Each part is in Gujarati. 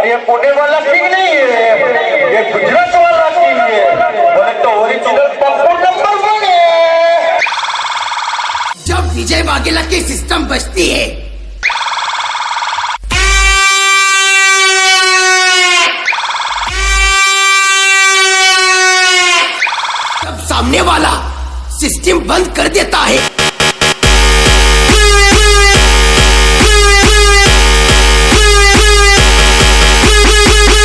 और ये पुणे वाला किंग नहीं है, ये गुजरात वाला किंग है, बोले तो ओरिजिनल पप्पू नंबर 1 है। जब विजय वाघेला की सिस्टम बजती है तब सामने वाला सिस्टम बंद कर देता है।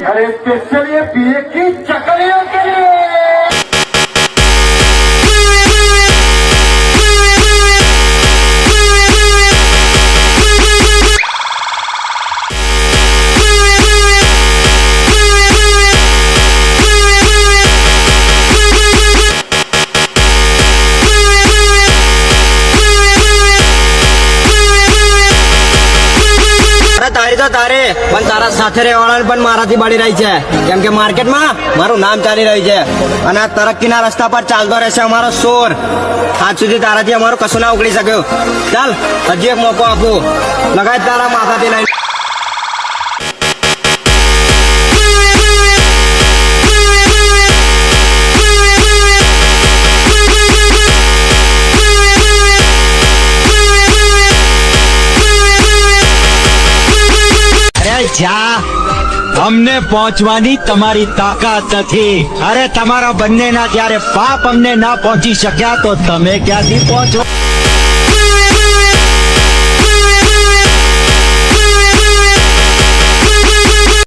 अरे स्पेशल ये बीए की चकलियों के लिए। તારે પણ તારા સાથે રહેવાળાને પણ મારાથી બળી રહી છે, કેમ કે માર્કેટમાં મારું નામ ચાલી રહ્યું છે અને આ તરક્કીના રસ્તા પર ચાલતો રહેશે અમારો શોર. આજ સુધી તારાથી અમારું કશું ના ઉકળી શક્યું. ચાલ હજી એક મોકો આપું, લગાય તારા માથાથી લઈને. જા અમને પહોંચવાની તમારી તાકાત નથી. અરે તમારા બંનેના જ્યારે પાપ અમને ના પહોંચી શક્યા તો તમે ક્યાંથી પહોંચો.